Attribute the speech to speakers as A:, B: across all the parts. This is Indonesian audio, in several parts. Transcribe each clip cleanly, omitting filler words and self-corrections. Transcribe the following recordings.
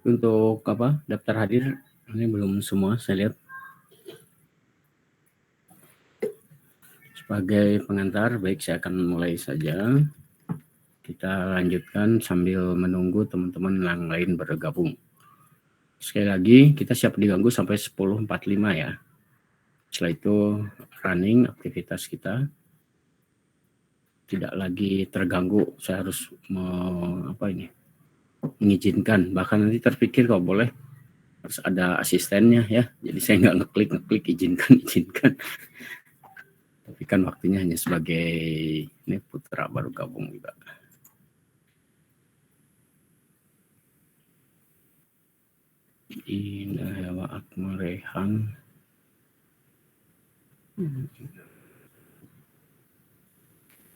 A: Untuk apa daftar hadir ini belum semua saya lihat. Sebagai pengantar, baik saya akan mulai saja. Kita lanjutkan sambil menunggu teman-teman yang lain bergabung. Sekali lagi kita siap diganggu sampai 10.45 ya. Setelah itu running aktivitas kita. Tidak lagi terganggu. Saya harus mengizinkan. Bahkan nanti terpikir kalau boleh harus ada asistennya ya. Jadi saya nggak ngeklik izinkan. Tapi kan waktunya hanya sebagai ini Putra baru gabung juga. Indah wa Akmarehan.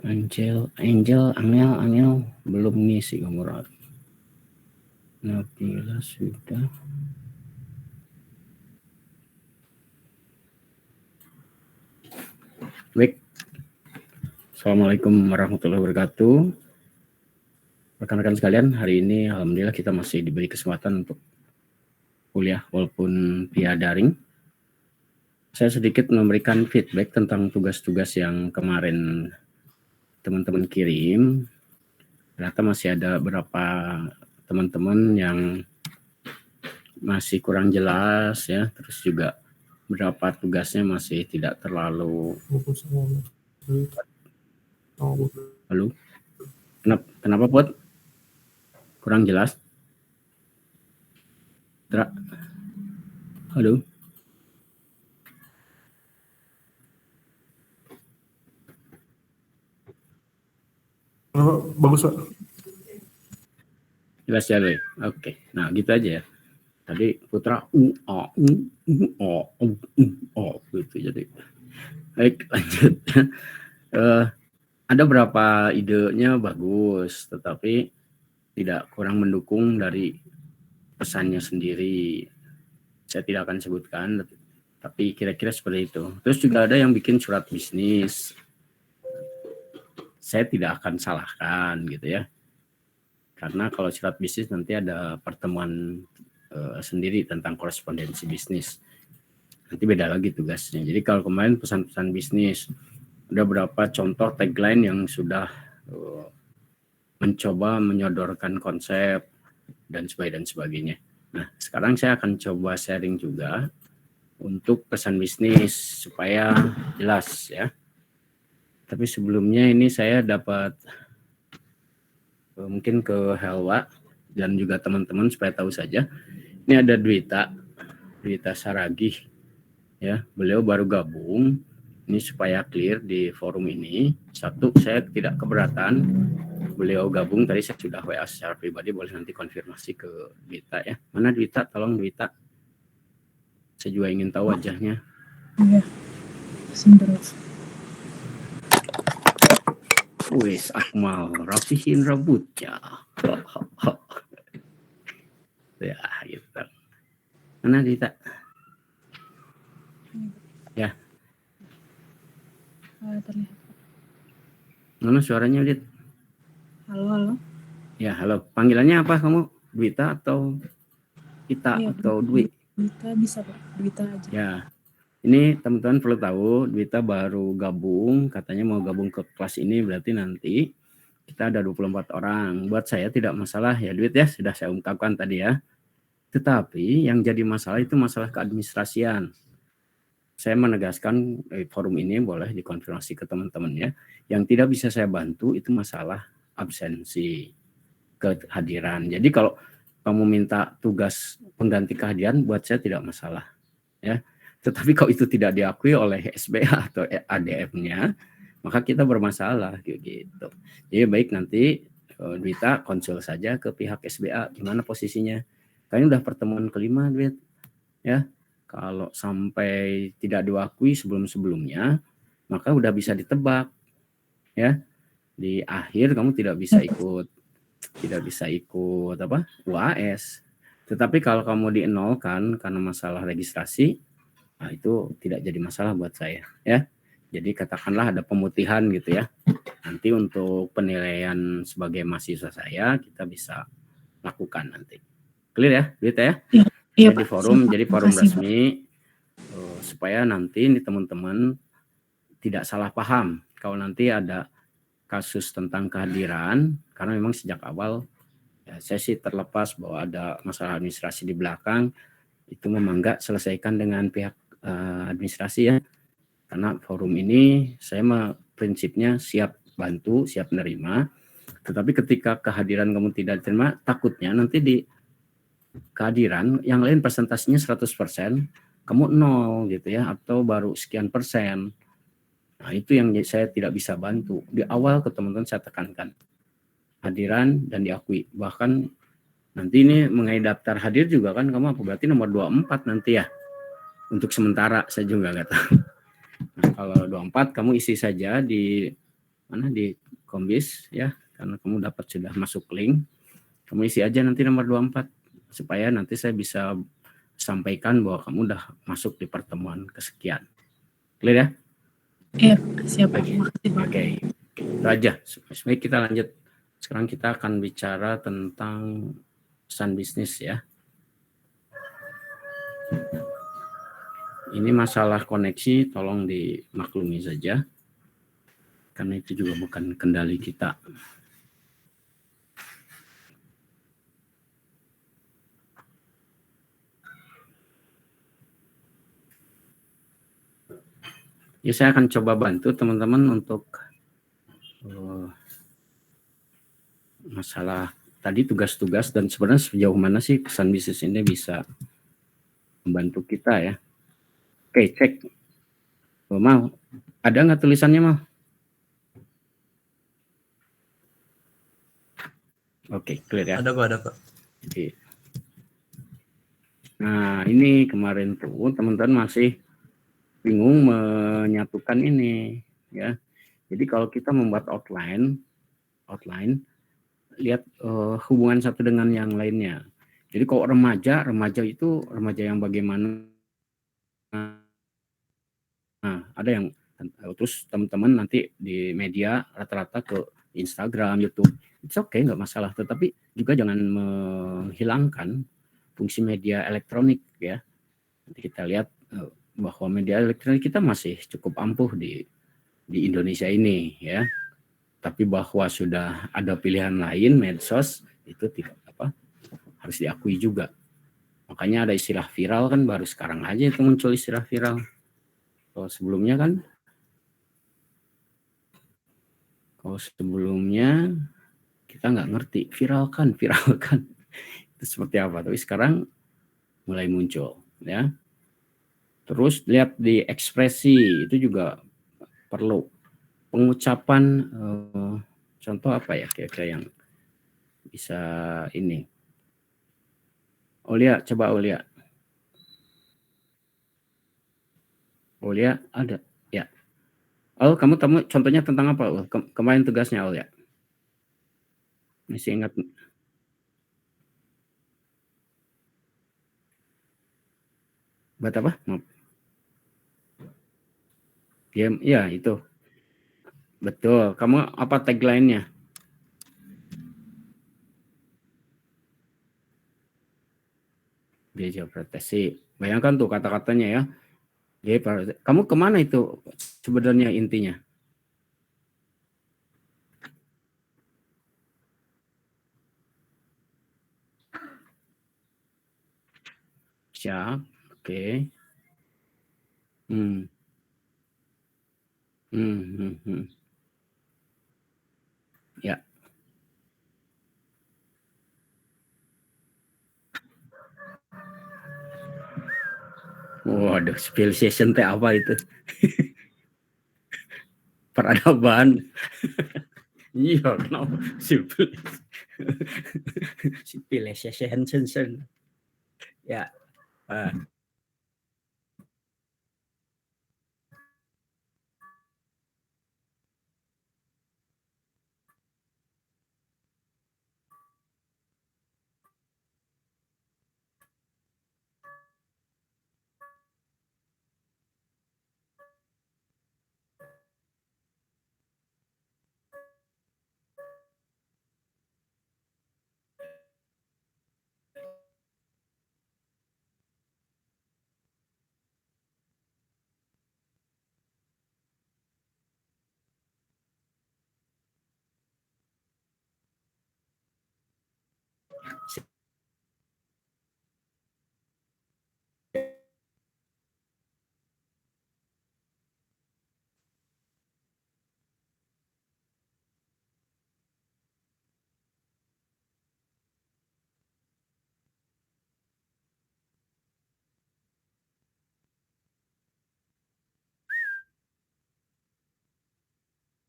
A: Angel belum ngisi nomor. Nabila sudah. Baik. Assalamualaikum warahmatullahi wabarakatuh. Rekan-rekan sekalian, hari ini alhamdulillah kita masih diberi kesempatan untuk kuliah walaupun via daring. Saya sedikit memberikan feedback tentang tugas-tugas yang kemarin teman-teman kirim. Ternyata masih ada beberapa teman-teman yang masih kurang jelas ya, terus juga beberapa tugasnya masih tidak terlalu. Halo, kenapa Pot? Kurang jelas? Halo.
B: Bagus Pak.
A: Jelas ya, Boy? Oke. Nah, gitu aja ya. Tadi Putra gitu jadi. Baik, lanjut. Ada beberapa idenya bagus, tetapi tidak kurang mendukung dari pesannya sendiri. Saya tidak akan sebutkan, tapi kira-kira seperti itu. Terus juga ada yang bikin surat bisnis. Saya tidak akan salahkan gitu ya. Karena kalau surat bisnis nanti ada pertemuan sendiri tentang korespondensi bisnis. Nanti beda lagi tugasnya. Jadi kalau kemarin pesan-pesan bisnis, ada beberapa contoh tagline yang sudah mencoba menyodorkan konsep dan sebagainya. Nah, sekarang saya akan coba sharing juga untuk pesan bisnis supaya jelas ya. Tapi sebelumnya ini saya dapat mungkin ke Helwa dan juga teman-teman supaya tahu saja. Ini ada Dwita Saragih ya. Beliau baru gabung. Ini supaya clear di forum ini. Satu, saya tidak keberatan beliau gabung. Tadi saya sudah WA secara pribadi, boleh nanti konfirmasi ke Dwita ya. Mana Dwita? Tolong Dwita. Saya juga ingin tahu wajahnya.
C: Iya. Sebentar.
A: Wis Akmal, rapihin rambutnya. Ya, gitu. Mana Dwita? Ya.
C: Terlihat.
A: Mana suaranya, Dit?
C: Halo.
A: Ya, halo. Panggilannya apa kamu? Dwita atau Ita
C: Iya,
A: atau Dwi?
C: Dwita bisa, Pak. Dwita aja.
A: Ya. Ini teman-teman perlu tahu, Dwita baru gabung, katanya mau gabung ke kelas ini, berarti nanti kita ada 24 orang. Buat saya tidak masalah ya, Dwit ya, sudah saya ungkapkan tadi ya. Tetapi yang jadi masalah itu masalah keadministrasian. Saya menegaskan forum ini boleh dikonfirmasi ke teman-temannya. Yang tidak bisa saya bantu itu masalah absensi kehadiran. Jadi kalau kamu minta tugas pengganti kehadiran, buat saya tidak masalah. Ya. Tetapi kalau itu tidak diakui oleh SBA atau ADF-nya, maka kita bermasalah gitu. Jadi baik nanti Dwita konsul saja ke pihak SBA gimana posisinya. Kayaknya udah pertemuan kelima, Dwit. Ya. Kalau sampai tidak diakui sebelum-sebelumnya, maka udah bisa ditebak. Ya. Di akhir kamu tidak bisa ikut UAS. Tetapi kalau kamu dienolkan karena masalah registrasi, nah itu tidak jadi masalah buat saya ya. Jadi katakanlah ada pemutihan gitu ya. Nanti untuk penilaian sebagai mahasiswa saya kita bisa lakukan nanti. Clear ya, Duit ya?
C: Iya, iya
A: Jadi
C: Pak.
A: forum,
C: Siap,
A: jadi
C: Pak.
A: forum
C: Makasih, Pak.
A: resmi supaya nanti nih teman-teman tidak salah paham kalau nanti ada kasus tentang kehadiran, karena memang sejak awal ya, saya sih terlepas bahwa ada masalah administrasi di belakang, itu memang enggak selesaikan dengan pihak administrasi ya, karena forum ini saya prinsipnya siap bantu, siap menerima, tetapi ketika kehadiran kamu tidak diterima, takutnya nanti di kehadiran yang lain presentasinya 100%, kamu nol gitu ya, atau baru sekian persen. Nah, itu yang saya tidak bisa bantu. Di awal ke teman-teman saya tekankan, hadiran dan diakui. Bahkan nanti ini mengenai daftar hadir juga kan kamu apa berarti nomor 24 nanti ya. Untuk sementara saya juga nggak tahu. Nah, kalau 24 kamu isi saja di mana di Kombis ya, karena kamu dapat sudah masuk link. Kamu isi aja nanti nomor 24 supaya nanti saya bisa sampaikan bahwa kamu udah masuk di pertemuan kesekian. Clear ya?
C: Iya, siap Pak.
A: Oke.
C: Makasih, Pak.
A: Oke. Itu aja. Baik, kita lanjut. Sekarang kita akan bicara tentang pesan bisnis ya. Ini masalah koneksi, tolong dimaklumi saja. Karena itu juga bukan kendali kita. Ya, saya akan coba bantu teman-teman untuk masalah tadi tugas-tugas dan sebenarnya sejauh mana sih pesan bisnis ini bisa membantu kita ya. Oke, cek. Mau, ada nggak tulisannya mau? Oke, clear ya.
B: Ada Pak, ada Pak.
A: Oke. Nah, ini kemarin tuh teman-teman masih bingung menyatukan ini ya. Jadi kalau kita membuat outline lihat hubungan satu dengan yang lainnya. Jadi kalau remaja itu remaja yang bagaimana? Nah, ada yang terus teman-teman nanti di media rata-rata ke Instagram, YouTube, it's okay, nggak masalah. Tetapi juga jangan menghilangkan fungsi media elektronik ya. Nanti kita lihat bahwa media elektronik kita masih cukup ampuh di Indonesia ini ya. Tapi bahwa sudah ada pilihan lain, medsos itu tidak harus diakui juga. Makanya ada istilah viral kan baru sekarang aja itu muncul istilah viral. Kalau sebelumnya kita nggak ngerti viralkan itu seperti apa. Tapi sekarang mulai muncul ya. Terus lihat di ekspresi itu juga perlu pengucapan contoh apa ya kira-kira yang bisa ini. Aulia, coba Aulia. Aulia ada ya. Oh, kamu contohnya tentang apa? Kemarin tugasnya Aulia. Masih ingat? Buat apa? Game, ya itu. Betul. Kamu apa tagline-nya? Dia proteksi. Bayangkan tuh kata-katanya ya. Kamu kemana itu sebenarnya intinya? Siap. Oke. Hmm. Ya. Waduh, civilization teh apa itu? Peradaban. Iya, kenapa? Civilization. Ya.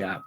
A: Siap.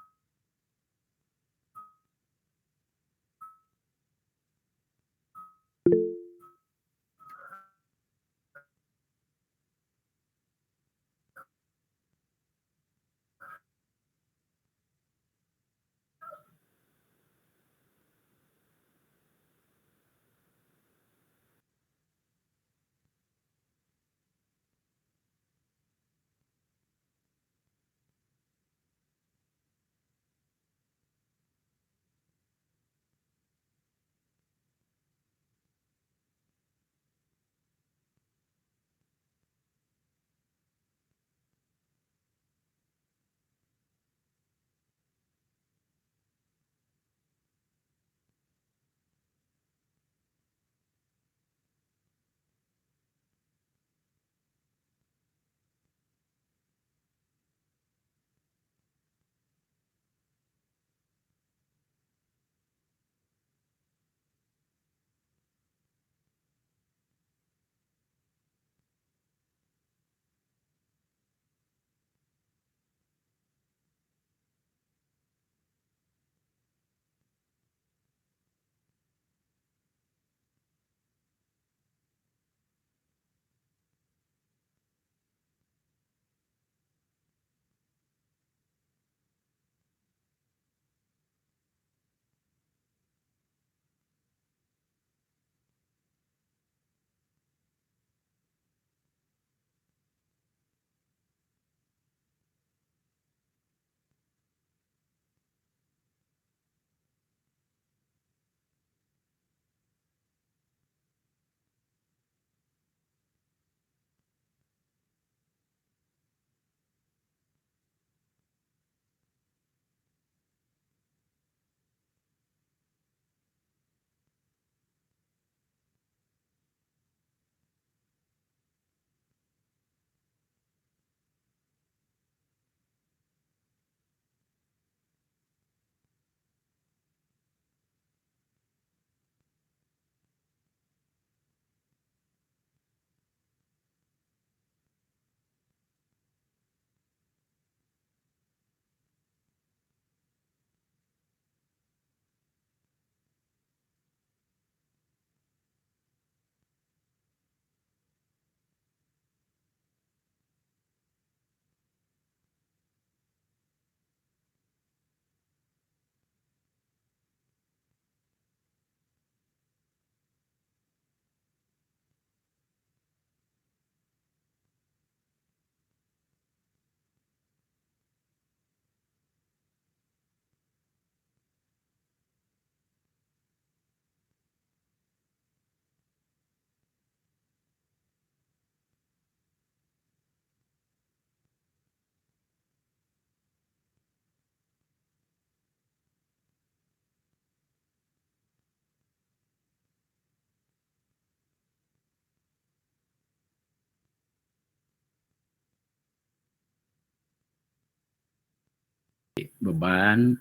A: Beban,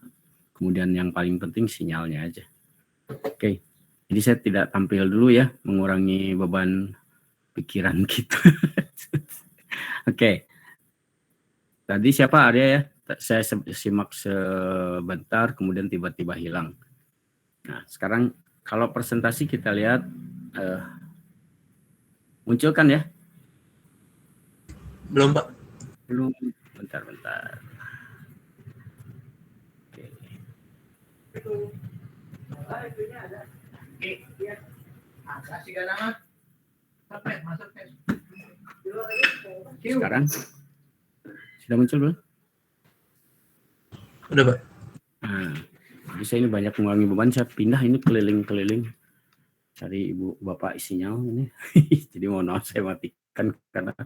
A: kemudian yang paling penting sinyalnya aja. Oke, jadi saya tidak tampil dulu ya, mengurangi beban pikiran kita. Oke, tadi siapa Arya ya? Saya simak sebentar, kemudian tiba-tiba hilang. Nah, sekarang kalau presentasi kita lihat, muncul kan ya?
B: Belum, Pak.
A: Belum, bentar. Oke. Sekarang sudah muncul belum?
B: Udah, Pak.
A: Nah, jadi saya ini banyak mengurangi beban, saya pindah ini keliling-keliling cari ibu bapak sinyal ini. Jadi mohon maaf saya matikan karena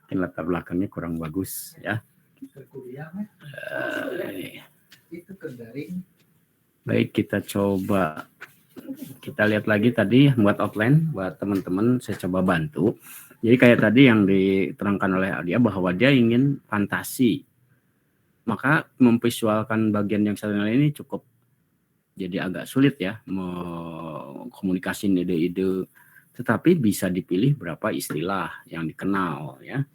A: latar belakangnya kurang bagus ya. Baik, kita coba kita lihat lagi tadi buat outline buat teman-teman, saya coba bantu. Jadi kayak tadi yang diterangkan oleh Adia bahwa dia ingin fantasi, maka memvisualkan bagian yang satu ini cukup jadi agak sulit ya, komunikasiin ide-ide, tetapi bisa dipilih berapa istilah yang dikenal ya.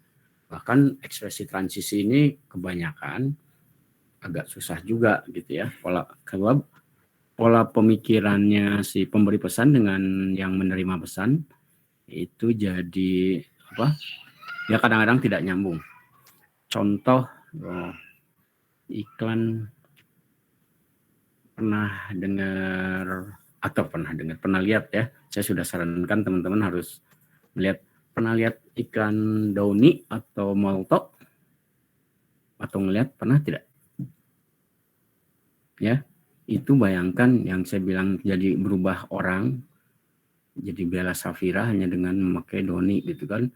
A: Bahkan ekspresi transisi ini kebanyakan agak susah juga gitu ya. Pola pemikirannya si pemberi pesan dengan yang menerima pesan itu jadi apa? Ya kadang-kadang tidak nyambung. Contoh iklan pernah lihat ya. Saya sudah sarankan teman-teman harus pernah lihat iklan Downy atau Molto atau pernah tidak? Ya, itu bayangkan yang saya bilang jadi berubah orang jadi Bella Safira hanya dengan memakai Downy gitu kan.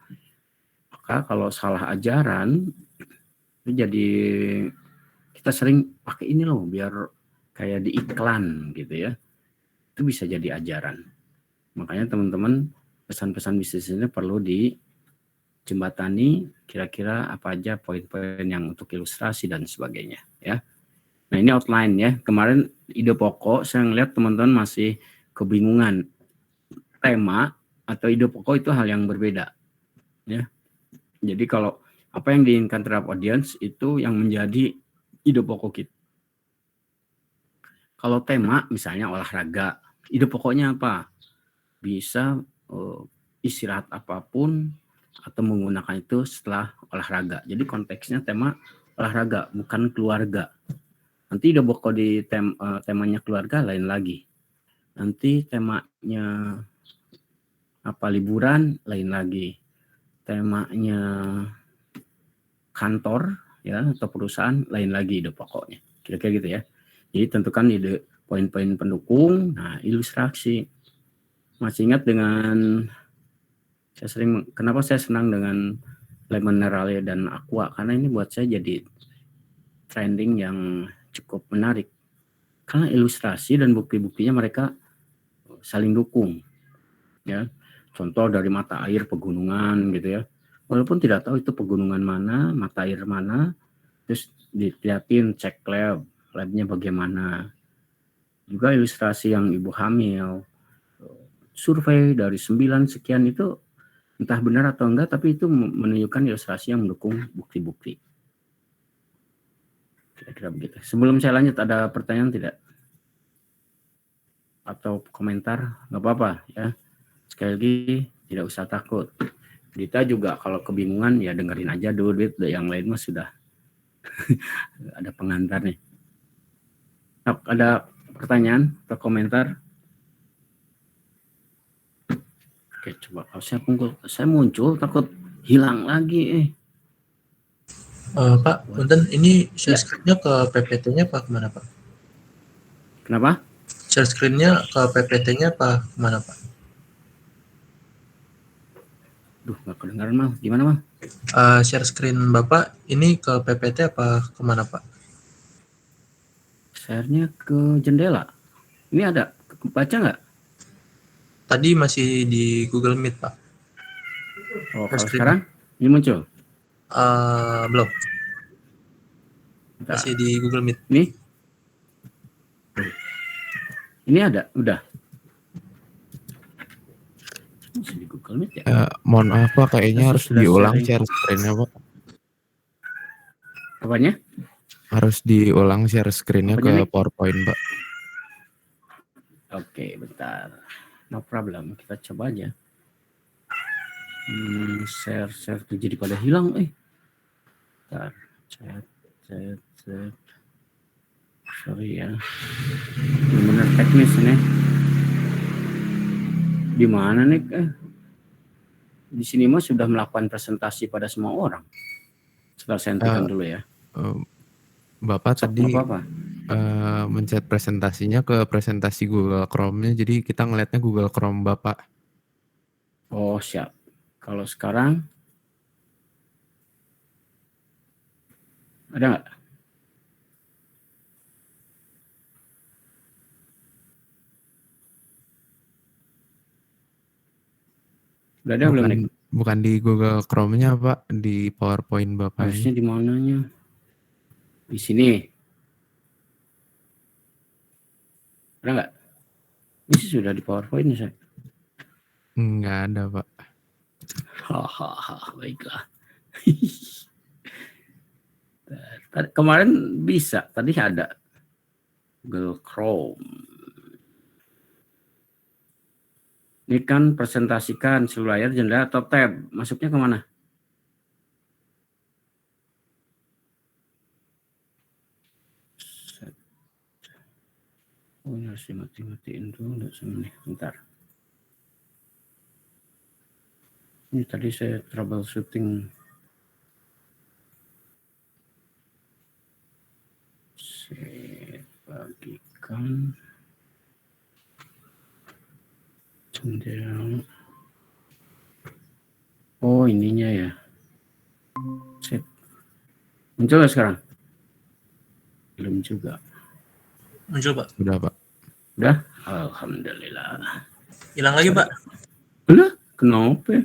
A: Maka kalau salah ajaran itu jadi kita sering pakai ini loh biar kayak di iklan gitu ya. Itu bisa jadi ajaran. Makanya teman-teman pesan-pesan bisnis ini perlu dijembatani kira-kira apa aja poin-poin yang untuk ilustrasi dan sebagainya ya. Nah ini outline ya. Kemarin ide pokok saya ngeliat teman-teman masih kebingungan. Tema atau ide pokok itu hal yang berbeda ya. Jadi kalau apa yang diinginkan terhadap audience itu yang menjadi ide pokok kita. Kalau tema misalnya olahraga, ide pokoknya apa? Bisa istirahat apapun atau menggunakan itu setelah olahraga. Jadi konteksnya tema olahraga bukan keluarga. Nanti ide pokok di temanya keluarga lain lagi. Nanti temanya apa liburan lain lagi. Temanya kantor ya atau perusahaan lain lagi ide pokoknya. Kira-kira gitu ya. Jadi tentukan ide poin-poin pendukung, nah ilustrasi. Masih ingat dengan kenapa saya senang dengan lemon minerale dan aqua karena ini buat saya jadi trending yang cukup menarik. Karena ilustrasi dan bukti-buktinya mereka saling dukung. Ya. Contoh dari mata air pegunungan gitu ya. Walaupun tidak tahu itu pegunungan mana, mata air mana, terus dilihatin cek labnya bagaimana. Juga ilustrasi yang ibu hamil, survei dari 9 sekian itu entah benar atau enggak, tapi itu menunjukkan ilustrasi yang mendukung bukti-bukti. Kira-kira begitu. Sebelum saya lanjut, ada pertanyaan tidak? Atau komentar? Nggak apa-apa ya. Sekali lagi, tidak usah takut. Dita juga kalau kebingungan ya dengerin aja dulu, yang lain mah sudah ada pengantarnya. Ada pertanyaan atau komentar? Oke, coba kalau saya muncul takut hilang lagi.
B: Pak, punten ini share screen-nya ke PPT-nya apa kemana Pak?
A: Kenapa?
B: Share screen-nya ke PPT-nya apa kemana Pak?
A: Duh, nggak kedengaran mal. Gimana mal?
B: Share screen Bapak ini ke PPT apa kemana Pak?
A: Share-nya ke jendela. Ini ada, baca nggak?
B: Tadi masih di Google Meet Pak.
A: Oh, kalau sekarang ini muncul?
B: Belum.
A: Bentar.
B: Masih di Google Meet.
A: Ini ada, udah. Masih di Google Meet ya?
D: Mohon maaf Pak, kayaknya harus diulang share screen-nya Pak.
A: Apanya?
D: Harus diulang share screen-nya ke PowerPoint Pak.
A: Oke, bentar. No problem, kita coba aja. Share tuh jadi pada hilang. Bentar. Chat. Sorry ya. Benar teknis ini. Di mana nih? Di sini mah sudah melakukan presentasi pada semua orang. Setelah saya hentikan dulu ya.
D: Bapak tadi mencet presentasinya ke presentasi Google Chrome-nya, jadi kita ngelihatnya Google Chrome Bapak.
A: Oh siap. Kalau sekarang ada nggak? Udah ada belum?
D: Bukan di Google Chrome-nya Pak, di PowerPoint Bapak.
A: Harusnya di mananya? Di sini. Ada nggak? Ini sudah di PowerPoint saya.
D: Nggak ada Pak.
A: Hahaha, baiklah. Kemarin bisa, tadi ada Google Chrome. Ini kan presentasikan seluruh layar, jendela atau tab. Masuknya kemana? Oh, ini harus dimati-matiin dulu. Bentar. Ini tadi saya troubleshooting. Saya bagikan jendela. Oh, ininya ya. Set. Muncul nggak sekarang? Belum juga.
B: Muncul, Pak.
D: Sudah, Pak.
A: Udah? Alhamdulillah.
B: Hilang lagi, Pak.
A: Udah? Kenapa?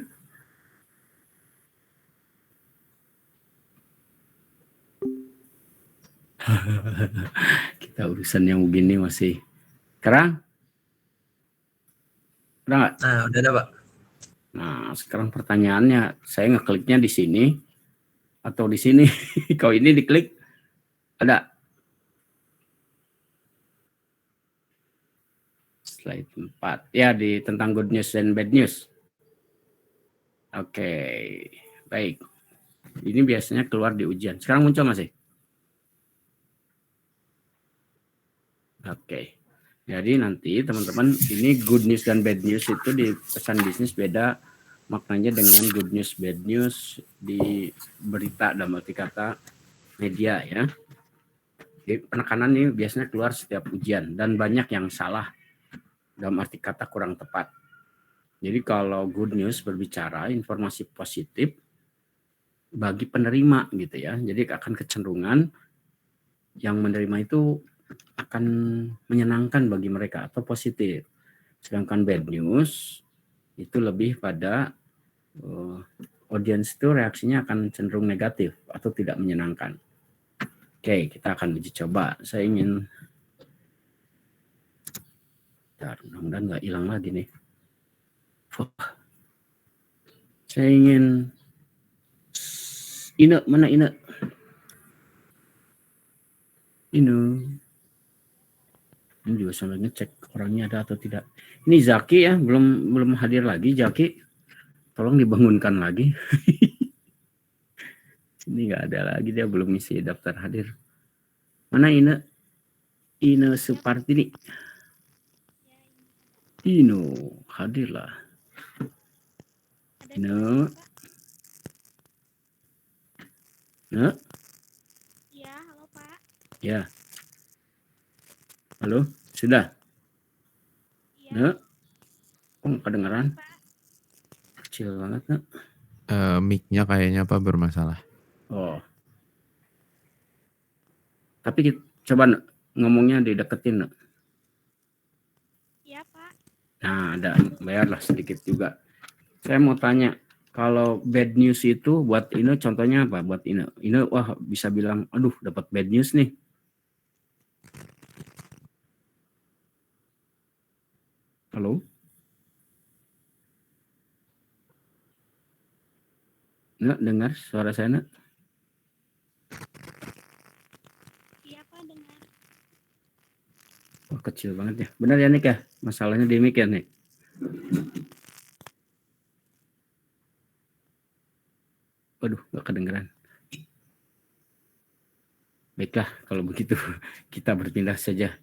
A: Kita urusan yang begini masih. Sekarang? Udah nggak?
B: Nah, udah ada, Pak.
A: Nah, sekarang pertanyaannya, saya ngekliknya di sini atau di sini? Kalau ini diklik, ada. Slide 4. Ya, tentang good news dan bad news. Oke, baik. Ini biasanya keluar di ujian. Sekarang muncul masih? Oke. Jadi nanti teman-teman, ini good news dan bad news itu di pesan bisnis beda maknanya dengan good news, bad news di berita dalam arti kata media ya. Jadi penekanan ini biasanya keluar setiap ujian dan banyak yang salah dalam arti kata kurang tepat. Jadi kalau good news berbicara informasi positif bagi penerima gitu ya. Jadi akan kecenderungan yang menerima itu akan menyenangkan bagi mereka atau positif. Sedangkan bad news itu lebih pada audiens itu reaksinya akan cenderung negatif atau tidak menyenangkan. Oke, kita akan uji coba. Saya ingin mudah-mudahan nggak hilang lagi nih. Saya ingin mana Ine? Ini juga sambil ngecek orangnya ada atau tidak. Ini Zaki ya, belum hadir lagi Zaki. Tolong dibangunkan lagi. Ini nggak ada lagi, dia belum isi daftar hadir. Mana Ine? Ine Supartini. Ino, hadirlah. Ine. Ine.
E: Ya, halo Pak.
A: Ya. Halo, sudah?
E: Iya.
A: Nek? Oh, kedengeran? Kecil banget, Nek.
D: Mic-nya kayaknya Pak bermasalah.
A: Oh. Tapi coba Nek, ngomongnya dideketin, Nek.
E: Iya, Pak.
A: Nah, ada bayarlah sedikit juga. Saya mau tanya, kalau bad news itu buat Ine contohnya apa? Buat Ine wah bisa bilang, aduh dapat bad news nih. Halo? Nek, dengar suara saya, Nek?
E: Iya, Pak, dengar.
A: Oh, kecil banget ya. Benar ya, Nik ya? Masalahnya di mic ya, Nik? Waduh, nggak kedengeran. Baiklah, kalau begitu kita berpindah saja.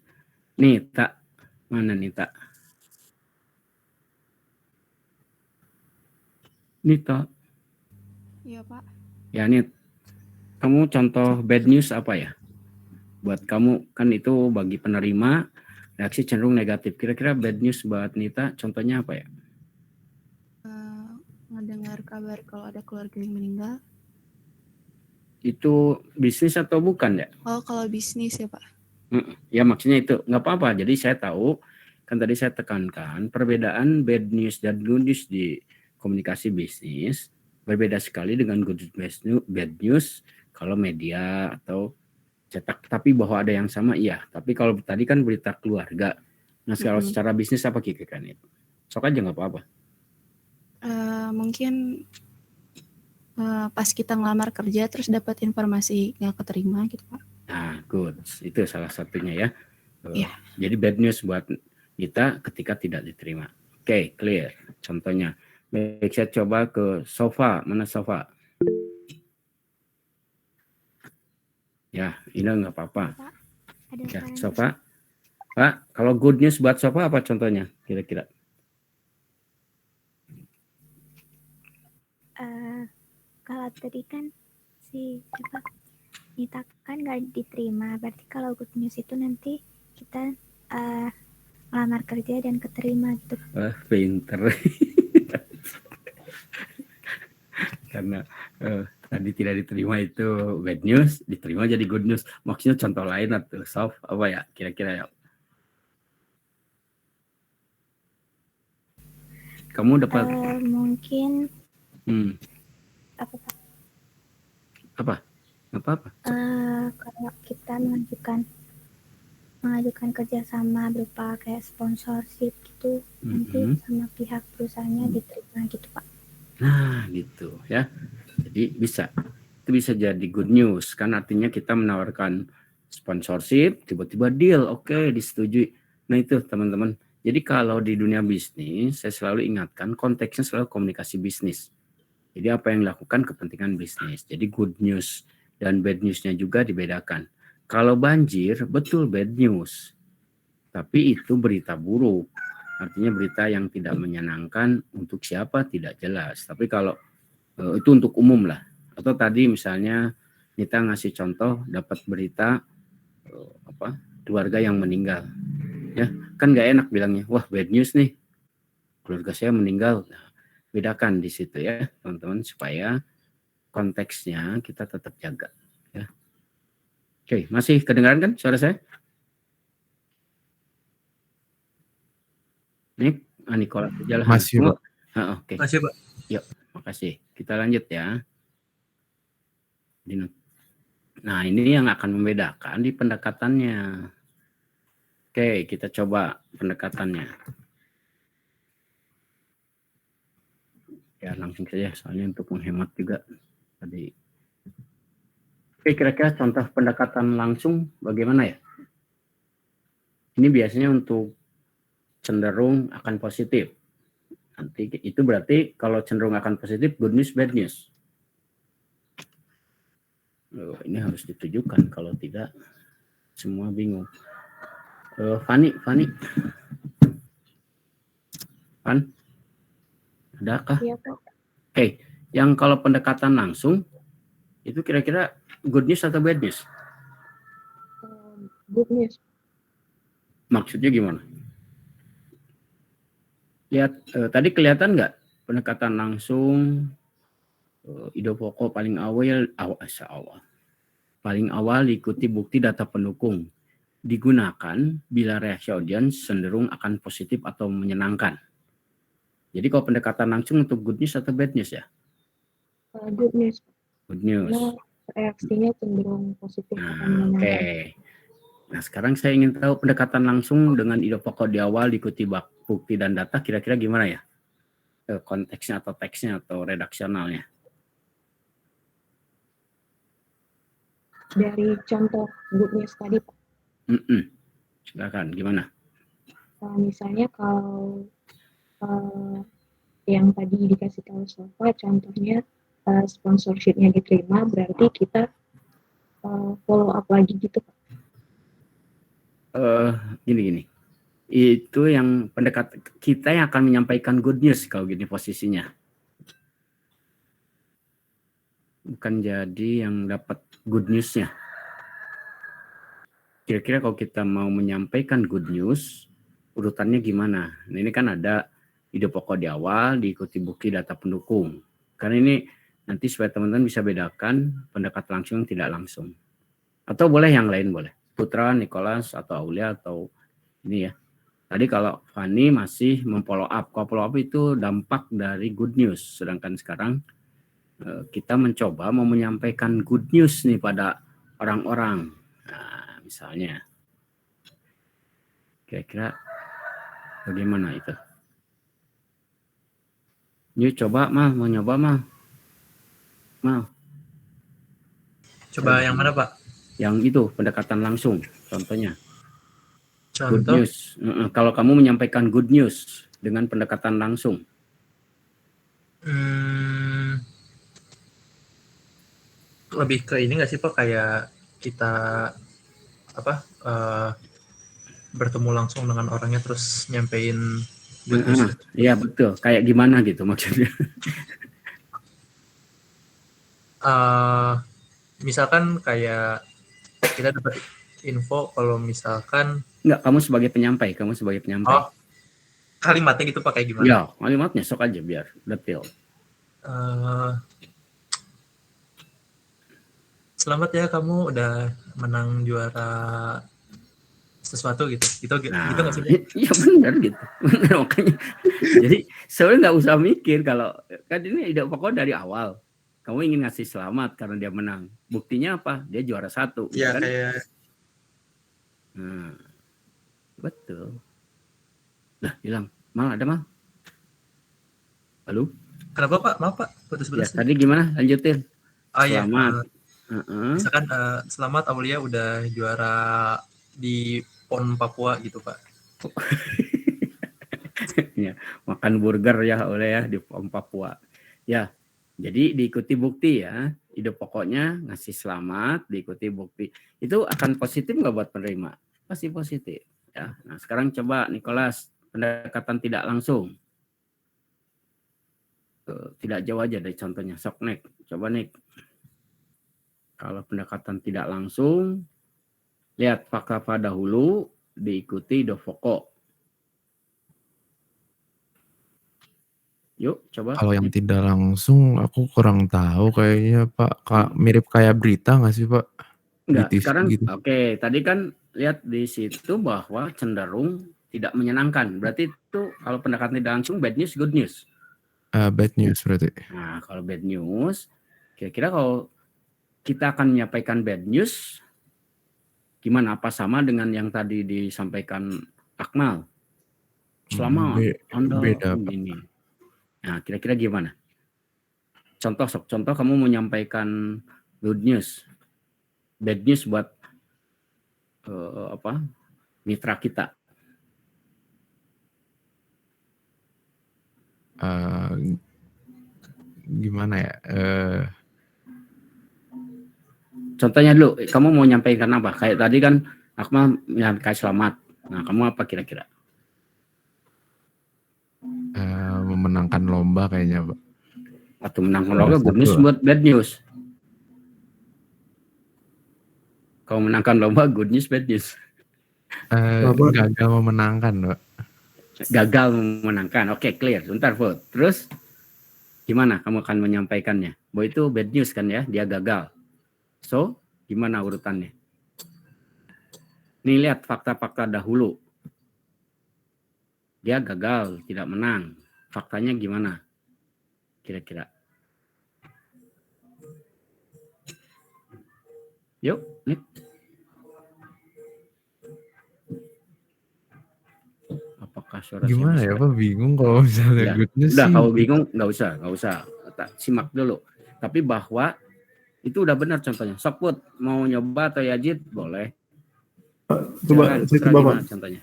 A: Nita, mana Nita? Nita.
E: Iya, Pak.
A: Ya, Nit. Kamu contoh bad news apa ya? Buat kamu, kan itu bagi penerima, reaksi cenderung negatif. Kira-kira bad news buat Nita, contohnya apa ya?
E: Mendengar kabar kalau ada keluarga yang meninggal.
A: Itu bisnis atau bukan ya?
E: Oh, kalau bisnis ya, Pak.
A: Ya, maksudnya itu. Nggak apa-apa. Jadi saya tahu, kan tadi saya tekankan, perbedaan bad news dan good news di komunikasi bisnis berbeda sekali dengan good news, bad news kalau media atau cetak. Tapi bahwa ada yang sama, iya. Tapi kalau tadi kan berita keluarga. Nah, kalau secara bisnis apa kira-kira itu? Sok aja nggak apa-apa.
E: Mungkin pas kita ngelamar kerja terus dapat informasi nggak keterima gitu Pak.
A: Nah, good. Itu salah satunya ya.
E: Iya.
A: Jadi bad news buat kita ketika tidak diterima. Oke, clear. Contohnya. Baik, saya coba ke sofa. Mana sofa? Ya, ini nggak apa-apa.
E: Pak, ada
A: Ya,
E: saran
A: sofa. Pak, kalau good news buat sofa apa contohnya kira-kira?
F: Kalau tadi kan si Nita kan nggak diterima, berarti kalau good news itu nanti kita ngelamar kerja dan keterima gitu.
A: Pinter. Karena tadi tidak diterima itu bad news, diterima jadi good news. Maksudnya contoh lain atau soft apa ya kira-kira ya? Kamu dapat
F: Mungkin apa Pak?
A: Apa?
F: Kalau kita mengajukan kerjasama berupa kayak sponsorship gitu, nanti sama pihak perusahaannya diterima gitu Pak.
A: Nah, gitu ya. Jadi itu bisa jadi good news kan, artinya kita menawarkan sponsorship, tiba-tiba deal, oke, disetujui. Nah itu teman-teman. Jadi kalau di dunia bisnis, saya selalu ingatkan konteksnya selalu komunikasi bisnis. Jadi apa yang dilakukan kepentingan bisnis. Jadi good news dan bad newsnya juga dibedakan. Kalau banjir, betul bad news. Tapi itu berita buruk. Artinya berita yang tidak menyenangkan untuk siapa tidak jelas. Tapi kalau itu untuk umum lah. Atau tadi misalnya kita ngasih contoh dapat berita keluarga yang meninggal. Ya, kan nggak enak bilangnya, wah bad news nih. Keluarga saya meninggal. Nah, bedakan di situ ya, teman-teman, supaya konteksnya kita tetap jaga. Ya. Oke, masih kedengaran kan suara saya? Nih, Nikola aja lah.
D: Masih, Pak.
A: Oke.
B: Masih, Pak.
A: Yuk, makasih. Kita lanjut ya. Nah, ini yang akan membedakan di pendekatannya. Oke, kita coba pendekatannya. Ya, langsung saja, soalnya untuk menghemat juga tadi. Oke, kira-kira contoh pendekatan langsung bagaimana ya? Ini biasanya untuk cenderung akan positif. Nanti itu berarti kalau cenderung akan positif, good news, bad news. Ini harus ditujukan, kalau tidak semua bingung. Fani, adakah?
F: Iya Pak.
A: Oke, yang kalau pendekatan langsung itu kira-kira good news atau bad news?
F: Good news.
A: Maksudnya gimana? Lihat tadi kelihatan nggak pendekatan langsung, ide pokok paling awal diikuti bukti data pendukung, digunakan bila reaksi audiens cenderung akan positif atau menyenangkan. Jadi kalau pendekatan langsung untuk good news atau bad news ya?
F: Good news.
A: Good news.
F: Karena reaksinya cenderung positif atau
A: Nah,
F: menyenangkan.
A: oke. Nah, sekarang saya ingin tahu pendekatan langsung dengan ide pokok di awal diikuti bukti dan data kira-kira gimana ya? Konteksnya atau teksnya atau redaksionalnya?
F: Dari contoh good news tadi Pak.
A: Silakan, gimana?
F: Misalnya kalau yang tadi dikasih tahu Sofa, contohnya sponsorshipnya diterima, berarti kita follow up lagi gitu Pak.
A: Gini. Itu yang pendekat kita yang akan menyampaikan good news kalau gini posisinya. Bukan jadi yang dapat good newsnya. Kira-kira kalau kita mau menyampaikan good news, urutannya gimana? Nah, ini kan ada ide pokok di awal, diikuti bukti data pendukung. Karena ini nanti supaya teman-teman bisa bedakan pendekat langsung tidak langsung. Atau boleh yang lain boleh. Putra, Nicholas, atau Aulia, atau ini ya. Tadi kalau Fani masih memfollow up. Kalau follow up itu dampak dari good news. Sedangkan sekarang kita mencoba mau menyampaikan good news nih pada orang-orang. Nah, misalnya. Kira-kira bagaimana itu? Yuk coba mah, mau nyoba mah. Mal,
B: Coba yang mana Pak?
A: yang itu pendekatan langsung, contohnya. Good
B: Contoh?
A: news. Kalau kamu menyampaikan good news dengan pendekatan langsung.
B: Lebih ke ini nggak sih Pak, kayak kita bertemu langsung dengan orangnya terus nyampein good news.
A: Iya betul. Kayak gimana gitu maksudnya?
B: Misalkan kayak kita dapat info kalau misalkan
A: Enggak, kamu sebagai penyampai.
B: Kalimatnya gitu Pak, kayak gimana?
A: Ya, kalimatnya sok aja biar detail.
B: Selamat ya, kamu udah menang juara sesuatu gitu. Gitu nggak sih?
A: Iya benar gitu. Benar, makanya. Jadi sebenarnya nggak usah mikir kalau kan ini ide pokok dari awal. Kamu ingin ngasih selamat karena dia menang. Buktinya apa? Dia juara 1.
B: Iya
A: kan?
B: kayak.
A: Betul. Lah hilang. Mal ada Mal? Halo?
B: Kenapa Pak? Maaf Pak, putus-putus.
A: Ya, tadi gimana? Lanjutin.
B: Selamat.
A: Iya.
B: Misalkan selamat Aulia udah juara di PON Papua gitu Pak.
A: Ya, makan burger ya oleh ya di PON Papua. Ya, jadi diikuti bukti ya. Ide pokoknya ngasih selamat, diikuti bukti. Itu akan positif nggak buat penerima? Pasti positif. Ya. Nah sekarang coba Nicholas, pendekatan tidak langsung. Tidak jauh aja dari contohnya. Sok Nek, coba Nek. Kalau pendekatan tidak langsung, lihat fakta dahulu, diikuti ide pokok. Yuk, coba.
D: Kalau yang tidak langsung aku kurang tahu kayaknya Pak. Mirip kayak berita nggak sih Pak?
A: Enggak,
D: Di TV
A: sekarang
D: gitu.
A: Oke, tadi kan lihat di situ bahwa cenderung tidak menyenangkan. Berarti itu kalau pendekatan tidak langsung bad news, good news.
D: Bad news berarti.
A: Nah, kalau bad news, kira-kira kalau kita akan menyampaikan bad news, gimana? Apa sama dengan yang tadi disampaikan Akmal? Selamat, Anda
D: beda
A: begini. Nah, kira-kira gimana? Contoh kamu menyampaikan good news, bad news buat mitra kita.
D: Gimana ya?
A: Contohnya dulu, kamu mau nyampaikan apa? Kayak tadi kan Akmal menyampaikan selamat. Nah, kamu apa kira-kira?
D: Memenangkan lomba kayaknya Pak.
A: Atau menangkan lomba good news buat bad news? Kalau menangkan lomba good news, bad news?
D: Gagal memenangkan Pak.
A: Gagal memenangkan. Oke, clear. Bentar, vote. Terus gimana kamu akan menyampaikannya? Bahwa itu bad news kan ya, dia gagal. So, gimana urutannya? Nih lihat fakta-fakta dahulu. Dia gagal, tidak menang. Faktanya gimana? Kira-kira. Yuk, nih. Apakah suara
D: gimana ya Pak? Bingung kalau misalnya good news
A: udah,
D: sih.
A: kalau bingung nggak usah. Simak dulu. Tapi bahwa itu udah benar contohnya. Sokput mau nyoba atau Yajid boleh.
G: Coba saya coba Pak.
A: Contohnya.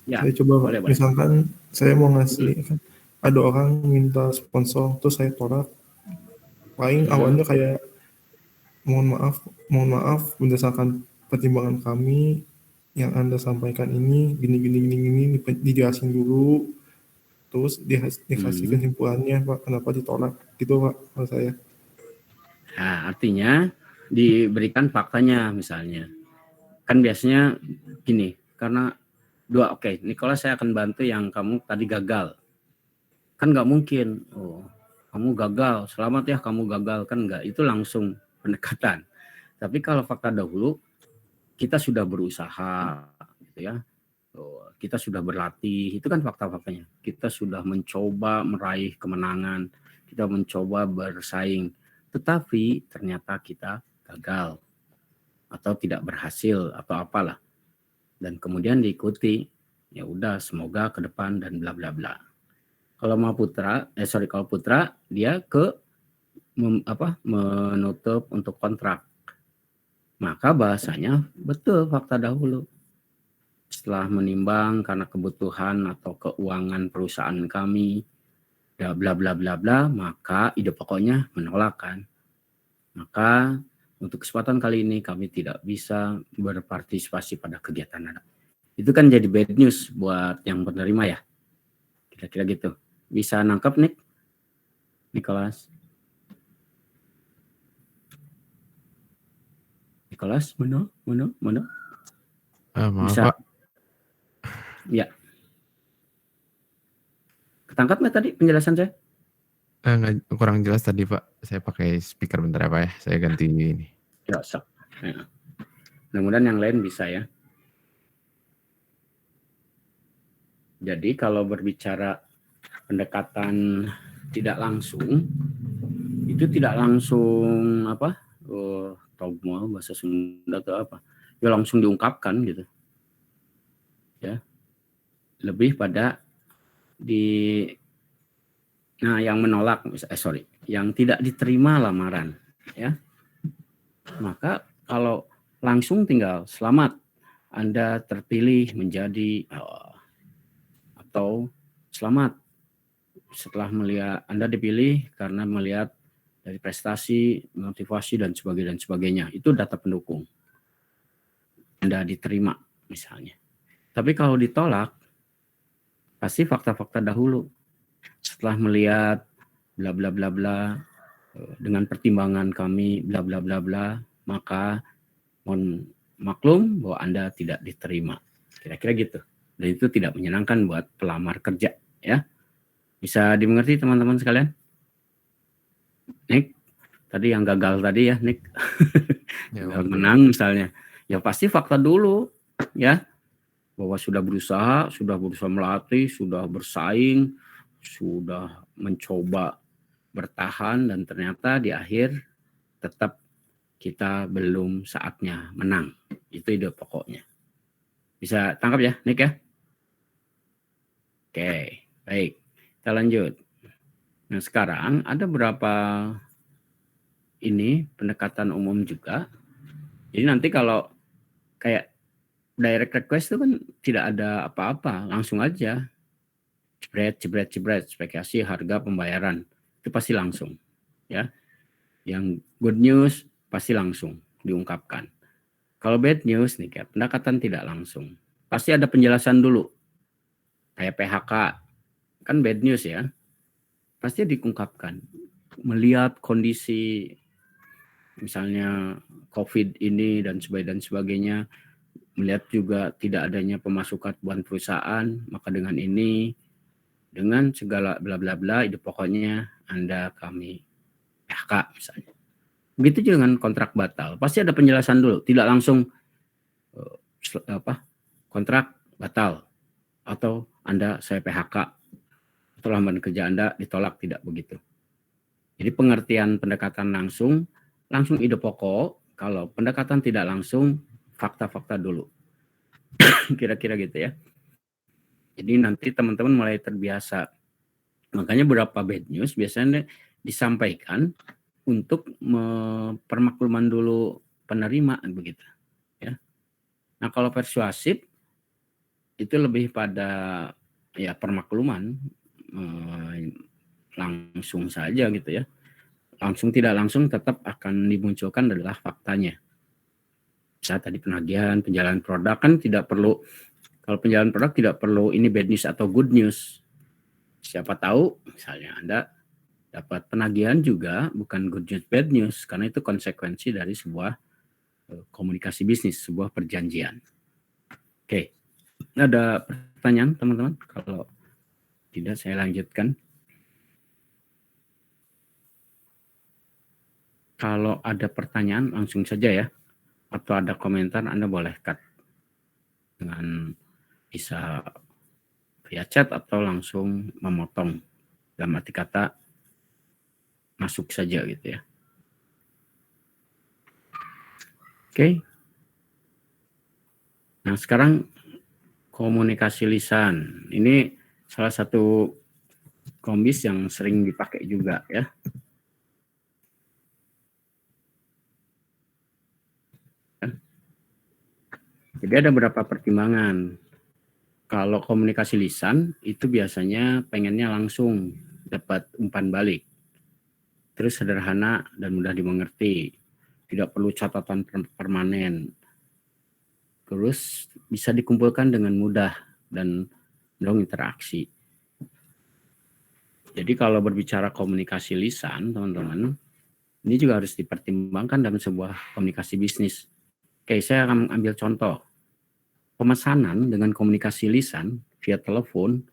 A: Ya,
G: saya coba Pak.
A: Boleh.
G: Misalkan saya mau ngasih kan ada orang minta sponsor terus saya tolak. Paling awalnya kayak mohon maaf berdasarkan pertimbangan kami yang Anda sampaikan ini gini dijelasin dulu. Terus dikasih kesimpulannya Pak kenapa ditolak gitu Pak kalau saya.
A: Nah, artinya diberikan faktanya misalnya. Kan biasanya gini, karena Nicholas saya akan bantu yang kamu tadi gagal. Kan nggak mungkin, kamu gagal, selamat ya kamu gagal, kan nggak, itu langsung pendekatan. Tapi kalau fakta dahulu, kita sudah berusaha, gitu ya, kita sudah berlatih, itu kan fakta-faktanya. Kita sudah mencoba meraih kemenangan, kita mencoba bersaing, tetapi ternyata kita gagal atau tidak berhasil atau apalah, dan kemudian diikuti, ya udah semoga ke depan dan bla bla bla. Kalau Putra dia ke menutup untuk kontrak. Maka bahasanya betul fakta dahulu. Setelah menimbang karena kebutuhan atau keuangan perusahaan kami, bla bla bla bla bla, maka ide pokoknya menolakkan. Maka untuk kesempatan kali ini kami tidak bisa berpartisipasi pada kegiatan Anda. Itu kan jadi bad news buat yang penerima ya. Kira-kira gitu. Bisa nangkep nih, Nicholas? Nicholas, mana?
D: Maaf
A: Bisa.
D: Pak.
A: Ya. Ketangkap nggak tadi penjelasan saya?
D: Kurang jelas tadi Pak. Saya pakai speaker bentar ya Pak ya. Saya ganti ini.
A: Ya, sok. Ya. Mudah-mudahan yang lain bisa ya. Jadi kalau berbicara pendekatan tidak langsung, itu tidak langsung apa? Togmo bahasa Sunda atau apa? Ya langsung diungkapkan gitu. Ya. Lebih pada yang menolak, yang tidak diterima lamaran, ya. Maka kalau langsung tinggal selamat, Anda terpilih menjadi atau selamat setelah melihat Anda dipilih karena melihat dari prestasi, motivasi dan sebagainya. Itu data pendukung. Anda diterima misalnya. Tapi kalau ditolak, pasti fakta-fakta dahulu. Setelah melihat bla bla bla bla, dengan pertimbangan kami bla bla bla bla, maka mohon maklum bahwa Anda tidak diterima. Kira-kira gitu. Dan itu tidak menyenangkan buat pelamar kerja, ya. Bisa dimengerti teman-teman sekalian? Nick, tadi yang gagal tadi ya, Nick. Gagal menang misalnya. Ya pasti fakta dulu, ya. Bahwa sudah berusaha melatih, sudah bersaing, sudah mencoba bertahan, dan ternyata di akhir tetap kita belum saatnya menang. Itu ide pokoknya. Bisa tangkap ya, Nick ya? Oke, baik. Kita lanjut. Nah, sekarang ada berapa ini pendekatan umum juga. Jadi nanti kalau kayak direct request itu kan tidak ada apa-apa, langsung aja. Jebret, spesifikasi harga pembayaran. Itu pasti langsung. Ya. Yang good news pasti langsung diungkapkan. Kalau bad news nih, kayak pendekatan tidak langsung. Pasti ada penjelasan dulu. Kayak PHK, kan bad news ya. Pasti diungkapkan. Melihat kondisi misalnya COVID ini dan sebagainya, melihat juga tidak adanya pemasukan buat perusahaan, maka dengan ini, dengan segala bla bla bla, itu pokoknya Anda kami PHK misalnya. Begitu juga dengan kontrak batal, pasti ada penjelasan dulu, tidak langsung kontrak batal atau Anda saya PHK atau lamaran kerja Anda ditolak, tidak begitu. Jadi pengertian pendekatan langsung ide pokok, kalau pendekatan tidak langsung fakta-fakta dulu. Kira-kira gitu ya. Jadi nanti teman-teman mulai terbiasa. Makanya beberapa bad news biasanya disampaikan untuk permakluman dulu penerima begitu ya. Nah, kalau persuasif itu lebih pada ya permakluman, langsung saja gitu ya. Langsung tidak langsung tetap akan dimunculkan adalah faktanya. Misalnya tadi penagihan, penjualan produk kan tidak perlu, kalau penjualan produk tidak perlu ini bad news atau good news. Siapa tahu misalnya Anda dapat penagihan juga bukan good news bad news, karena itu konsekuensi dari sebuah komunikasi bisnis, sebuah perjanjian. Oke. Ada pertanyaan teman-teman? Kalau tidak saya lanjutkan. Kalau ada pertanyaan langsung saja ya. Atau ada komentar Anda boleh cut. Dengan bisa via chat atau langsung memotong. Dalam arti kata masuk saja gitu ya. Oke. Nah, sekarang komunikasi lisan. Ini salah satu kombis yang sering dipakai juga ya. Jadi ada beberapa pertimbangan. Kalau komunikasi lisan itu biasanya pengennya langsung dapat umpan balik. Terus sederhana dan mudah dimengerti. Tidak perlu catatan permanen. Terus bisa dikumpulkan dengan mudah dan mendorong interaksi. Jadi kalau berbicara komunikasi lisan, teman-teman, ini juga harus dipertimbangkan dalam sebuah komunikasi bisnis. Oke, saya akan ambil contoh. Pemesanan dengan komunikasi lisan via telepon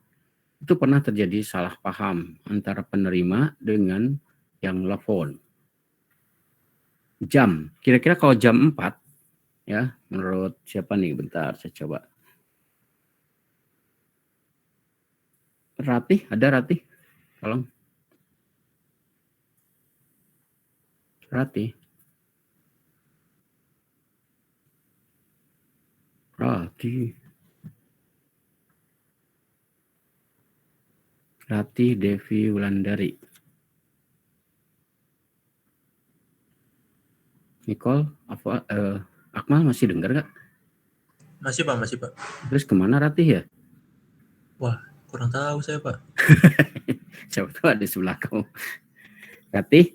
A: itu pernah terjadi salah paham antara penerima dengan yang telepon. Jam, kira-kira kalau jam 4, ya, menurut siapa nih? Bentar, saya coba. Ratih, ada Ratih? Tolong. Ratih. Ratih Devi Wulandari. Nicole, Akmal masih dengar nggak?
B: Masih Pak, masih Pak.
A: Terus kemana Ratih ya?
B: Wah, kurang tahu saya Pak.
A: Siapa tahu ada di sebelah kamu. Ratih,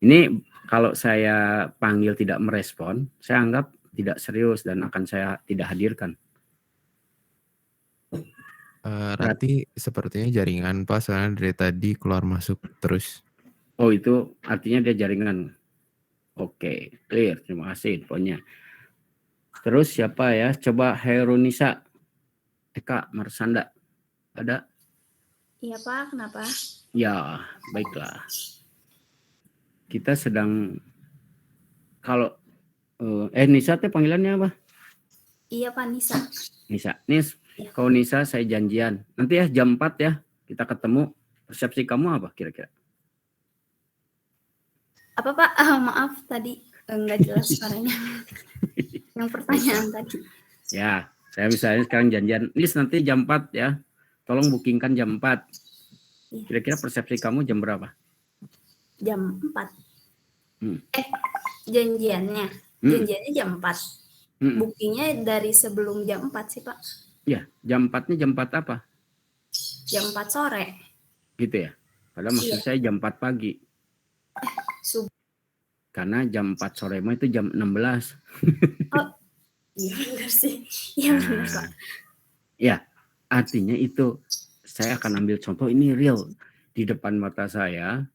A: ini kalau saya panggil tidak merespon, saya anggap tidak serius dan akan saya tidak hadirkan.
D: Ratih sepertinya jaringan Pak, soalnya dari tadi keluar masuk terus.
A: Oh, itu artinya dia jaringan. Oke, clear. Terima kasih infonya. Terus siapa ya? Coba Herunisa. Eka Marsanda. Ada?
E: Iya Pak, kenapa?
A: Ya, baiklah. Kita sedang kalau Nisa teh panggilannya apa?
E: Iya Pak, Nisa.
A: Nisa. Nis, kalau Nisa saya janjian. Nanti ya jam 4 ya kita ketemu. Persepsi kamu apa kira-kira?
E: Apa Pak? Maaf tadi enggak jelas suaranya. Yang pertanyaan tadi.
A: Ya, saya misalnya sekarang janjian. Nis nanti jam 4 ya. Tolong bookingkan jam 4.
E: Iya.
A: Kira-kira persepsi kamu jam berapa?
E: Jam 4. Janjiannya. Janjiannya jam 4. Bookingnya dari sebelum jam 4 sih Pak.
A: Ya, jam 4-nya jam 4 apa?
E: Jam 4 sore.
A: Gitu ya. Padahal maksud saya jam 4 pagi.
E: Subuh.
A: Karena jam 4 sore mah itu jam 16.
E: Oh, iya benar sih. Iya benar Pak.
A: Ya, artinya itu saya akan ambil contoh ini real di depan mata saya.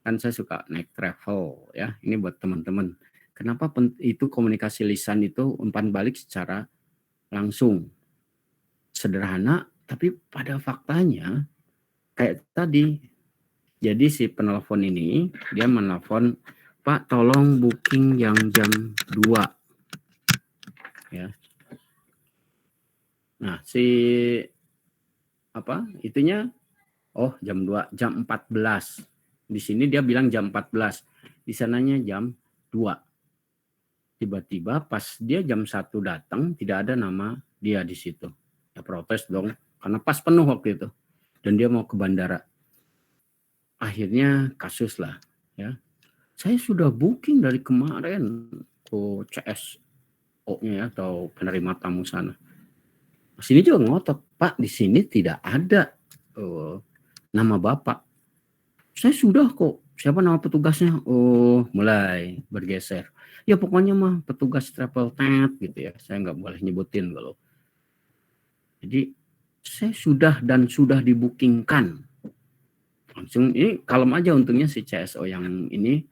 A: Kan saya suka naik travel ya. Ini buat teman-teman. Kenapa itu komunikasi lisan itu umpan balik secara langsung. Sederhana, tapi pada faktanya kayak tadi. Jadi si penelpon ini dia menelpon, Pak tolong booking yang jam 2. Ya. Nah, si itunya jam 2, jam 14. Di sini dia bilang jam 14. Di sananya jam 2. Tiba-tiba pas dia jam 1 datang tidak ada nama dia di situ. Ya protes dong karena pas penuh waktu itu. Dan dia mau ke bandara. Akhirnya kasus lah ya. Saya sudah booking dari kemarin ke CSO-nya ya, atau penerima tamu sana. Sini juga ngotot, Pak, di sini tidak ada nama Bapak. Saya sudah kok. Siapa nama petugasnya? Oh, mulai bergeser. Ya pokoknya mah petugas travel tent gitu ya. Saya nggak boleh nyebutin kalau. Jadi saya sudah dibookingkan. Langsung ini kalem aja untungnya si CSO yang ini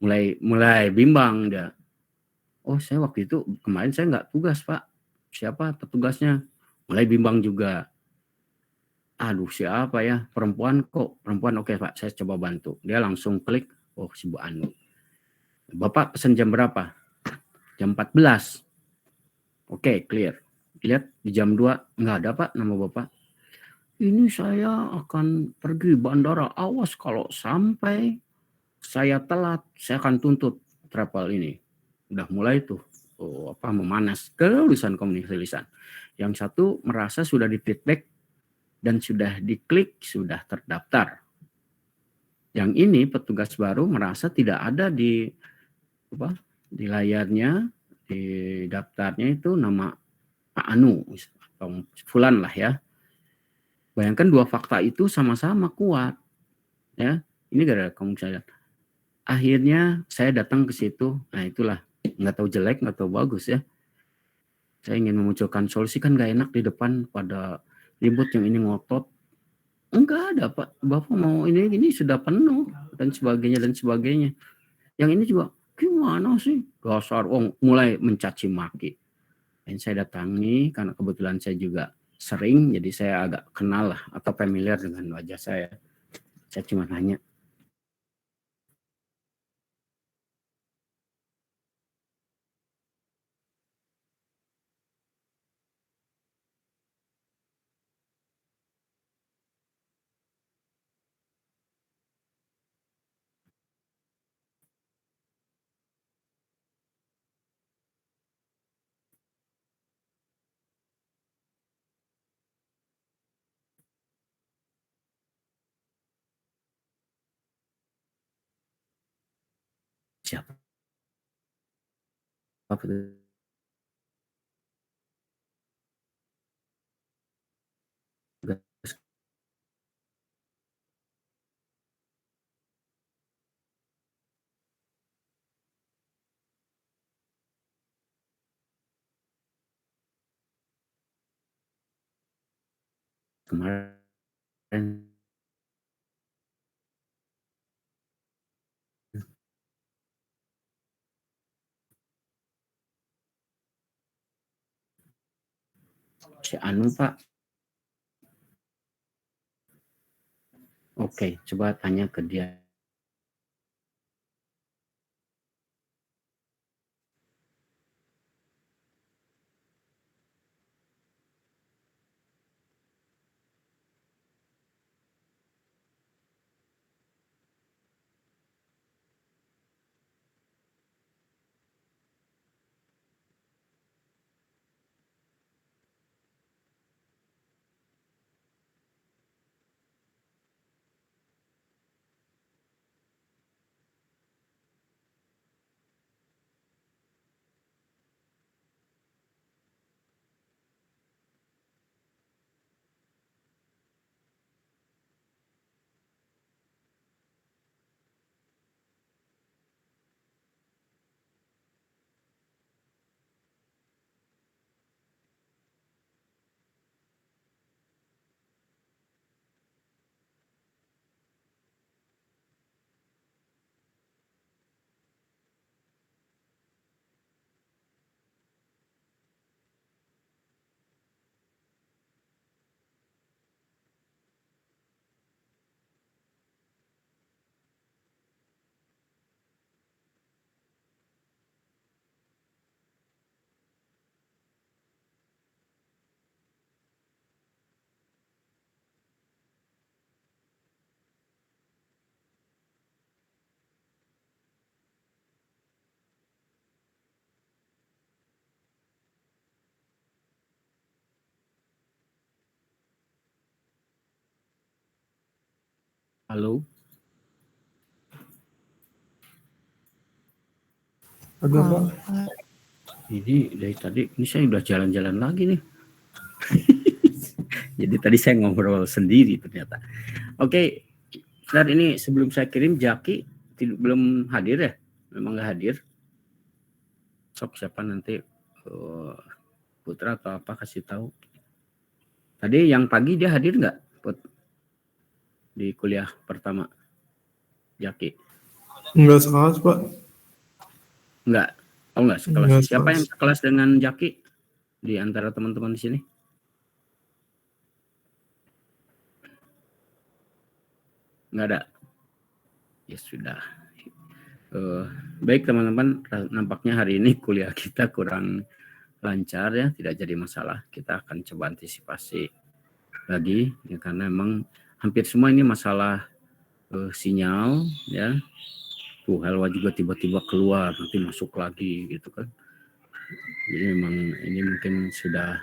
A: mulai bimbang dia. Oh, saya waktu itu kemarin saya nggak tugas, Pak. Siapa petugasnya? Mulai bimbang juga. Aduh, siapa ya? Perempuan kok. Perempuan, oke Pak, saya coba bantu. Dia langsung klik, oh si Bu Anu. Bapak pesan jam berapa? Jam 14. Oke, clear. Lihat di jam 2, nggak ada Pak nama Bapak. Ini saya akan pergi bandara. Awas kalau sampai saya telat, saya akan tuntut travel ini. Udah mulai tuh memanas ke urusan komunikasi lisan. Yang satu merasa sudah di feedback dan sudah diklik, sudah terdaftar. Yang ini petugas baru merasa tidak ada di layarnya, di daftarnya itu nama Pak Anu atau Fulan lah ya. Bayangkan dua fakta itu sama-sama kuat ya. Ini gara-gara kamu saya. Akhirnya saya datang ke situ. Nah itulah, nggak tahu jelek nggak tahu bagus ya. Saya ingin memunculkan solusi, kan nggak enak di depan pada ribut, yang ini ngotot. Enggak ada Pak, Bapak mau ini sudah penuh dan sebagainya. Yang ini juga gimana sih, dasar mulai mencaci maki. Dan saya datangi karena kebetulan saya juga sering, jadi saya agak kenal lah atau familiar dengan wajah saya. Saya cuma nanya, siapa? Apa itu? Kemarin si Anu Pak. Oke, coba tanya ke dia. Halo?
G: Agak Pak.
A: Ini dari tadi, ini saya udah jalan-jalan lagi nih. Jadi tadi saya ngobrol sendiri ternyata. Oke, saat ini sebelum saya kirim, Jaki belum hadir ya? Memang nggak hadir. Sok siapa nanti Putra atau apa kasih tahu. Tadi yang pagi dia hadir nggak, Put? Di kuliah pertama, Jaki?
G: Enggak sekelas Pak.
A: Enggak. Oh enggak sekelas.
G: Enggak
A: Siapa
G: sekelas.
A: yang sekelas dengan Jaki di antara teman-teman di sini? Enggak ada. Ya sudah. Baik teman-teman, nampaknya hari ini kuliah kita kurang lancar ya, tidak jadi masalah. Kita akan coba antisipasi lagi ya, karena memang hampir semua ini masalah sinyal ya. Tuh Helwa juga tiba-tiba keluar, nanti masuk lagi gitu kan. Jadi memang ini mungkin sudah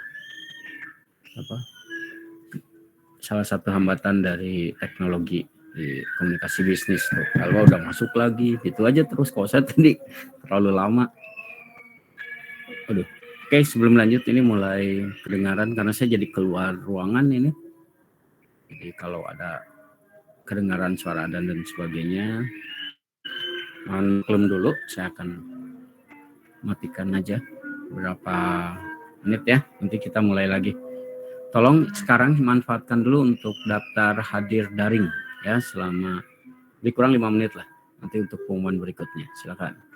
A: salah satu hambatan dari teknologi di komunikasi bisnis. Kalau udah masuk lagi gitu aja terus, kalau saya tadi terlalu lama. Aduh. Oke, sebelum lanjut ini mulai kedengaran karena saya jadi keluar ruangan ini. Jadi kalau ada kedengaran suara adzan dan sebagainya, maklum dulu, saya akan matikan aja beberapa menit ya. Nanti kita mulai lagi. Tolong sekarang manfaatkan dulu untuk daftar hadir daring ya selama lebih kurang 5 menit lah. Nanti untuk pengumuman berikutnya. Silakan.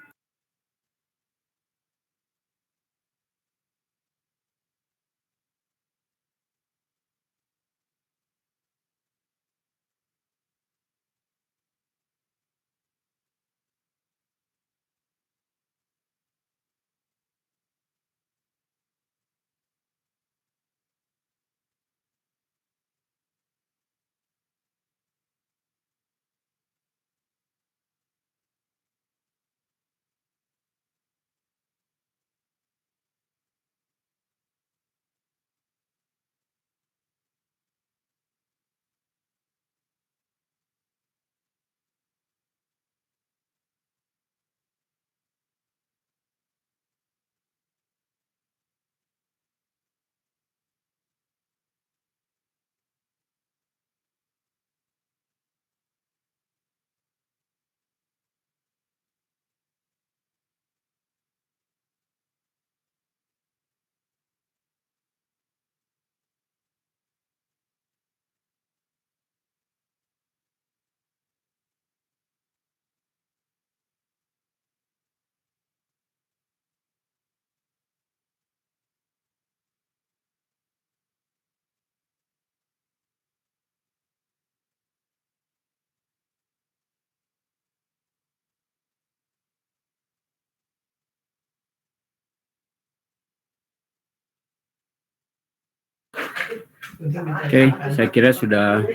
A: Oke, saya kira sudah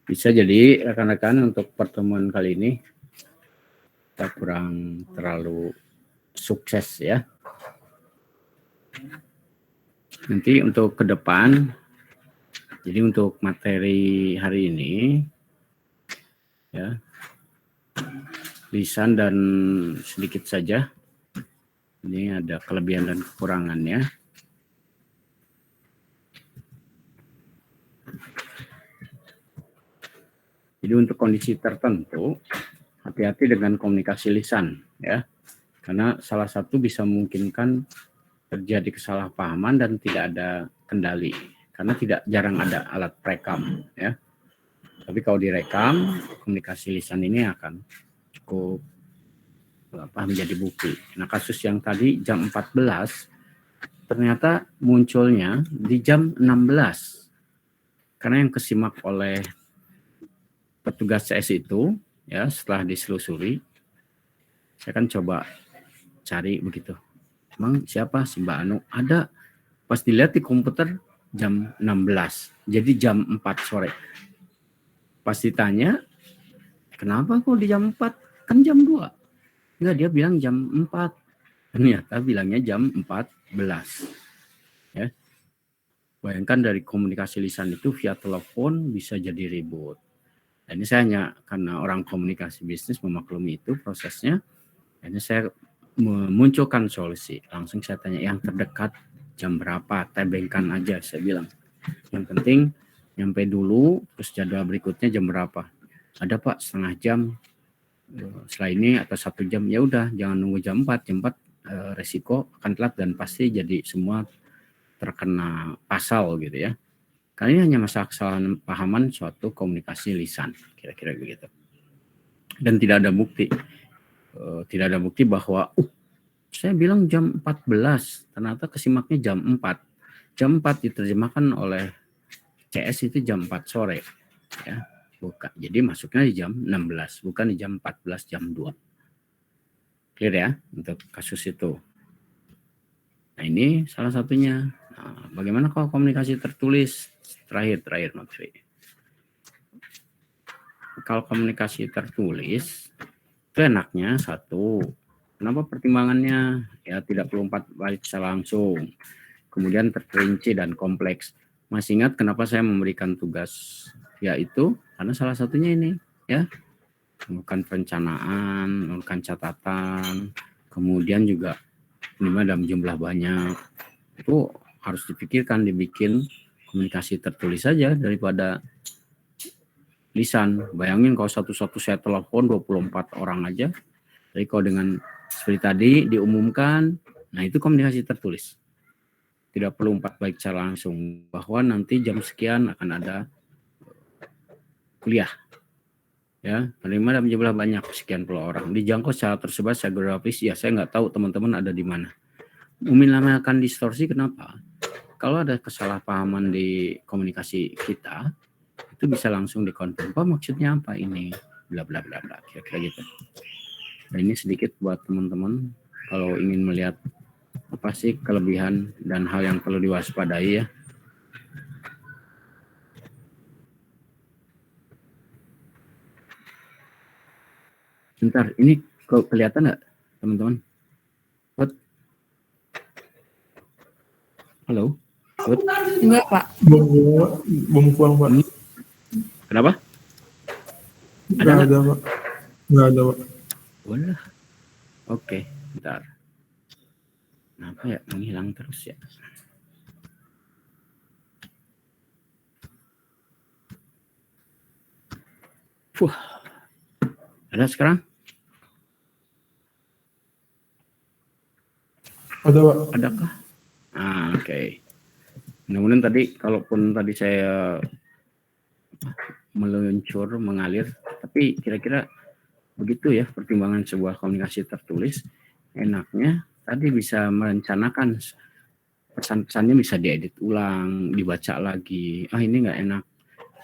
A: bisa jadi rekan-rekan untuk pertemuan kali ini. Kita kurang terlalu sukses ya. Nanti untuk ke depan, jadi untuk materi hari ini, ya, lisan dan sedikit saja. Ini ada kelebihan dan kekurangannya. Jadi untuk kondisi tertentu, hati-hati dengan komunikasi lisan, ya, karena salah satu bisa memungkinkan terjadi kesalahpahaman dan tidak ada kendali, karena jarang ada alat perekam, ya. Tapi kalau direkam, komunikasi lisan ini akan cukup menjadi bukti. Nah, kasus yang tadi jam 14 ternyata munculnya di jam 16, karena yang kesimak oleh petugas CS itu, ya, setelah diselusuri, saya kan coba cari begitu. Emang siapa si Mbak Anu? Ada. Pas dilihat di komputer jam 16. Jadi jam 4 sore. Pas ditanya, kenapa kok di jam 4? Kan jam 2. Enggak, dia bilang jam 4. Ternyata bilangnya jam 14. Ya. Bayangkan dari komunikasi lisan itu via telepon bisa jadi ribut. Dan ini saya hanya karena orang komunikasi bisnis memaklumi itu prosesnya. Ini saya memunculkan solusi. Langsung saya tanya yang terdekat jam berapa, tebengkan aja saya bilang. Yang penting nyampe dulu, terus jadwal berikutnya jam berapa. Ada Pak setengah jam setelah ini atau 1 jam, ya udah jangan nunggu jam 4. Jam 4 resiko akan telat dan pasti jadi semua terkena pasal gitu ya. Karena ini hanya masalah kesalahan pahaman suatu komunikasi lisan, kira-kira begitu. Dan tidak ada bukti. Tidak ada bukti bahwa saya bilang jam 14, ternyata kesimaknya jam 4. Jam 4 diterjemahkan oleh CS itu jam 4 sore. Ya, bukan. Jadi masuknya di jam 16, bukan di jam 14, jam 2. Clear ya untuk kasus itu. Nah, ini salah satunya. Nah, bagaimana kalau komunikasi tertulis? Terakhir Maksud. Kalau komunikasi tertulis, itu enaknya satu. Kenapa pertimbangannya? Ya tidak perlu 4 bait secara langsung. Kemudian terperinci dan kompleks. Masih ingat kenapa saya memberikan tugas yaitu? Karena salah satunya ini, ya. Melakukan perencanaan, melakukan catatan, kemudian juga minimal dalam jumlah banyak. Itu harus dipikirkan, dibikin komunikasi tertulis saja daripada lisan. Bayangin kalau satu-satu saya telepon 24 orang aja. Jadi kalau dengan seperti tadi diumumkan, nah itu komunikasi tertulis. Tidak perlu 4 baik secara langsung, bahwa nanti jam sekian akan ada kuliah. Ya, menerima dalam jumlah banyak sekian puluh orang. Dijangkau secara tersebar secara geografis, ya saya nggak tahu teman-teman ada di mana. Meminimalkan distorsi kenapa? Kalau ada kesalahpahaman di komunikasi kita, itu bisa langsung dikonfirm. Pak maksudnya apa ini? Bla bla bla bla, kira-kira gitu. Nah, ini sedikit buat teman-teman kalau ingin melihat apa sih kelebihan dan hal yang perlu diwaspadai ya. Bentar, ini kelihatan nggak teman-teman? What? Halo? What?
C: Enggak, Pak.
G: Belum pulang, Pak.
A: Kenapa?
G: Nggak ada, Pak. Nggak ada, Pak.
A: Walah. Oke, bentar. Kenapa ya menghilang terus ya? Ada sekarang?
G: Ada, Pak.
A: Adakah? Oke. Mudah-mudahan tadi, kalaupun tadi saya meluncur, mengalir, tapi kira-kira begitu ya pertimbangan sebuah komunikasi tertulis. Enaknya tadi bisa merencanakan pesan-pesannya, bisa diedit ulang, dibaca lagi. Ini nggak enak.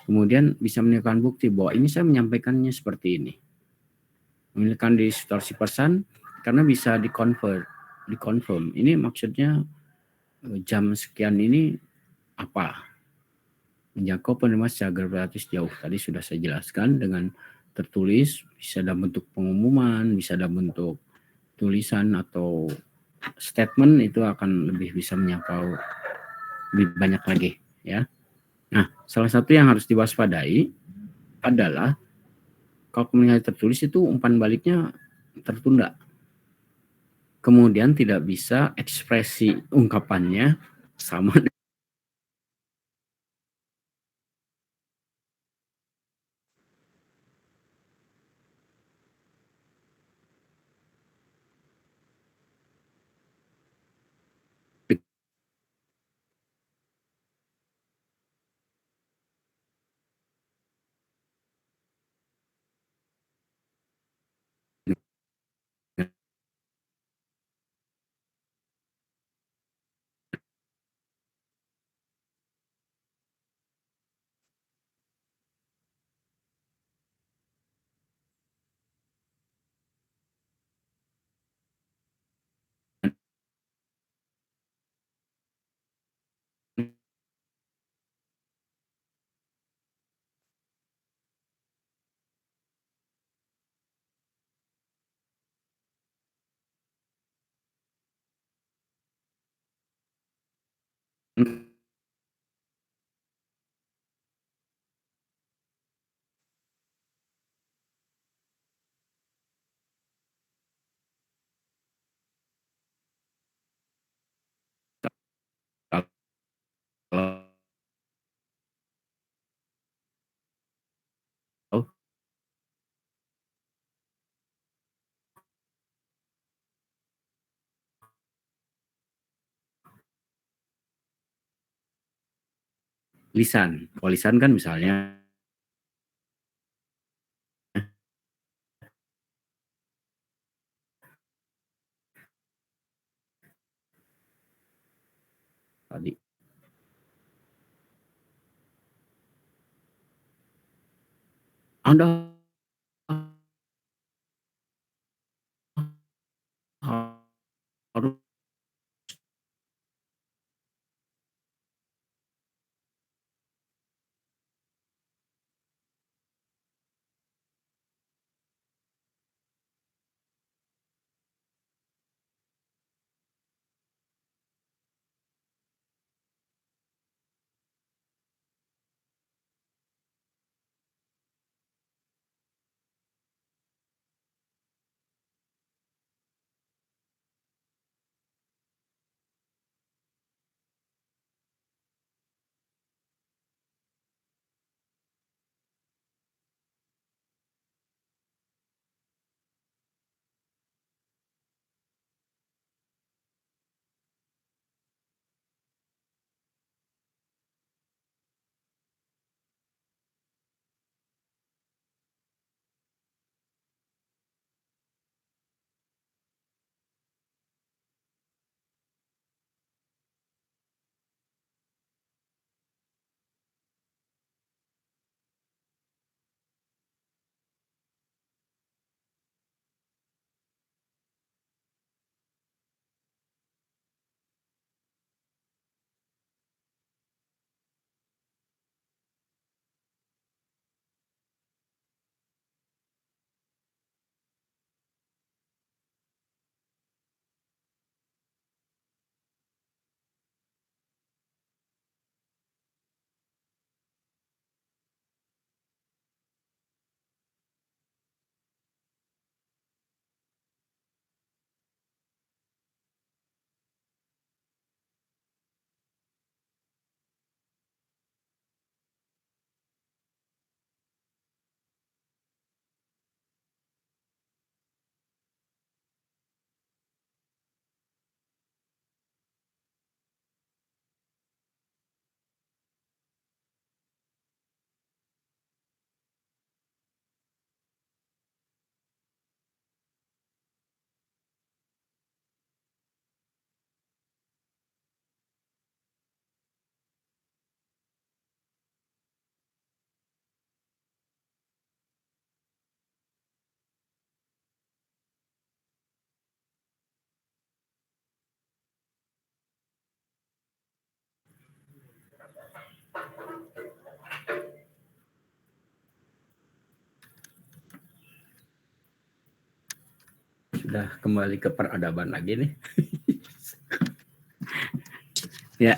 A: Kemudian bisa menunjukkan bukti bahwa ini saya menyampaikannya seperti ini. Memiliki distorsi pesan karena bisa dikonfirm. Ini maksudnya jam sekian ini apa? Menjangkau penerima secara geografis jauh. Tadi sudah saya jelaskan dengan tertulis, bisa dalam bentuk pengumuman, bisa dalam bentuk tulisan atau statement, itu akan lebih bisa menyangkau lebih banyak lagi ya. Nah, salah satu yang harus diwaspadai adalah kalau komunikasi tertulis itu umpan baliknya tertunda. Kemudian tidak bisa ekspresi ungkapannya sama lisan. Kalau lisan kan misalnya tadi Anda harus Udah kembali ke peradaban lagi nih. Ya,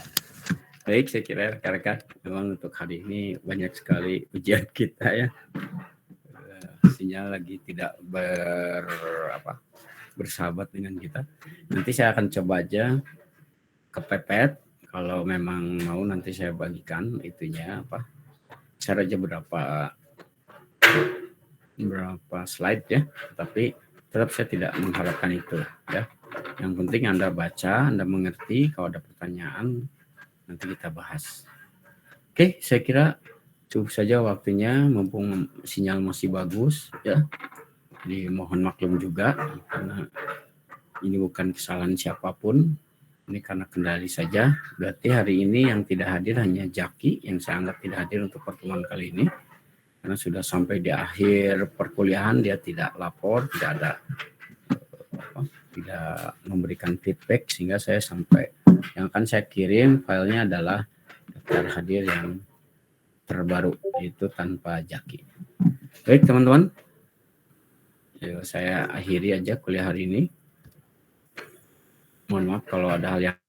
A: baik, saya kira rekan-rekan memang untuk hari ini banyak sekali ujian kita ya. Sinyal lagi tidak bersahabat dengan kita. Nanti saya akan coba aja kepepet. Kalau memang mau nanti saya bagikan itunya share aja berapa slide ya. Tapi tetap saya tidak mengharapkan itu ya. Yang penting Anda baca, Anda mengerti. Kalau ada pertanyaan nanti kita bahas. Oke, saya kira cukup saja waktunya, mumpung sinyal masih bagus ya. Jadi mohon maklum juga karena ini bukan kesalahan siapapun, ini karena kendali saja. Berarti hari ini yang tidak hadir hanya Jaki, yang saya anggap tidak hadir untuk pertemuan kali ini. Karena sudah sampai di akhir perkuliahan, dia tidak lapor, tidak memberikan feedback, sehingga saya sampai yang akan saya kirim filenya adalah daftar hadir yang terbaru, itu tanpa Jaki. Baik teman-teman, saya akhiri aja kuliah hari ini. Mohon maaf kalau ada hal yang